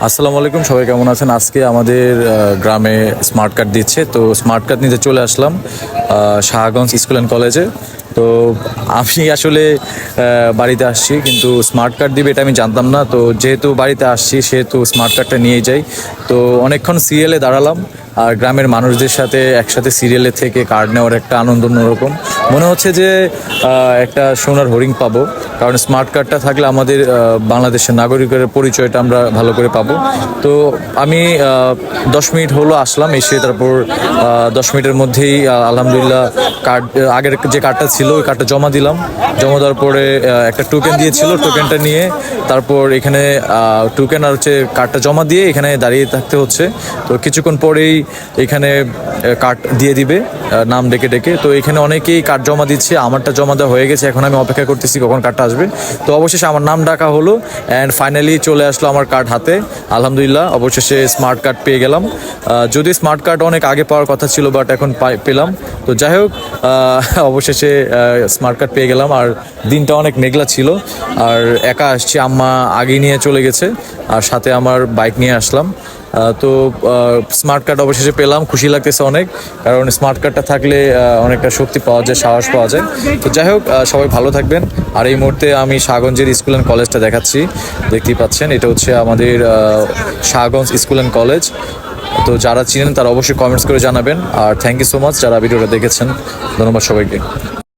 আসসালামু আলাইকুম, সবাই কেমন আছেন? আজকে আমাদের গ্রামে স্মার্ট কার্ড দিচ্ছে, তো স্মার্ট কার্ড নিতে চলে আসলাম শাহগঞ্জ স্কুল অ্যান্ড কলেজে। তো আমি আসলে বাড়িতে আসছি, কিন্তু স্মার্ট কার্ড দিবে এটা আমি জানতাম না। তো যেহেতু বাড়িতে আসছি সেহেতু স্মার্ট কার্ডটা নিয়ে যাই। তো অনেকক্ষণ সিরিয়ালে দাঁড়ালাম, আর গ্রামের মানুষদের সাথে একসাথে সিরিয়ালে থেকে কার্ড নেওয়ার একটা আনন্দ অন্যরকম। মনে হচ্ছে যে একটা সোনার হরিণ পাবো, কারণ স্মার্ট কার্ডটা থাকলে আমাদের বাংলাদেশের নাগরিকের পরিচয়টা আমরা ভালো করে পাবো। তো আমি 10 মিনিট হলো আসলাম, এসে তারপর 10 মিনিটের মধ্যেই আলহামদুলিল্লাহ কার্ড, আগের যে কার্ডটা ছিল ওই কার্ডটা জমা দিলাম। জমা দেওয়ার পরে একটা টোকেন দিয়েছিল, টোকেনটা নিয়ে তারপর এখানে টোকেন আর হচ্ছে কার্ডটা জমা দিয়ে এখানে দাঁড়িয়ে থাকতে হচ্ছে। তো কিছুক্ষণ পরেই এখানে কার্ড দিয়ে দিবে নাম ডেকে ডেকে। তো এখানে অনেকেই কার্ড জমা দিচ্ছে, আমারটা জমা দেওয়া হয়ে গেছে, এখন আমি অপেক্ষা করতেছি কখন কার্ডটা আসবে। তো অবশেষে আমার নাম ডাকা হলো অ্যান্ড ফাইনালি চলে আসলো আমার কার্ড হাতে। আলহামদুলিল্লাহ অবশেষে স্মার্ট কার্ড পেয়ে গেলাম। যদি স্মার্ট কার্ড অনেক আগে পাওয়ার কথা ছিল, বাট এখন পেলাম। তো যাই হোক, অবশেষে স্মার্ট কার্ড পেয়ে গেলাম। আর দিনটা অনেক মেঘলা ছিল, আর একা আসছি, আম্মা আগে নিয়ে চলে গেছে, আর সাথে আমার বাইক নিয়ে আসলাম। তো স্মার্ট কার্ড অবশেষে পেলাম, খুশি লাগতেছে অনেক, কারণ স্মার্ট কার্ডটা থাকলে অনেকটা শক্তি পাওয়া যায়, সাহস পাওয়া যায়। তো যাই হোক, সবাই ভালো থাকবেন। আর এই মুহূর্তে আমি শাহগঞ্জের স্কুল অ্যান্ড কলেজটা দেখাচ্ছি, দেখতেই পাচ্ছেন এটা হচ্ছে আমাদের শাহগঞ্জ স্কুল অ্যান্ড কলেজ। তো যারা চিনেন তারা অবশ্যই কমেন্টস করে জানাবেন। আর থ্যাংক ইউ সো মাচ যারা ভিডিওটা দেখেছেন, ধন্যবাদ সবাইকে।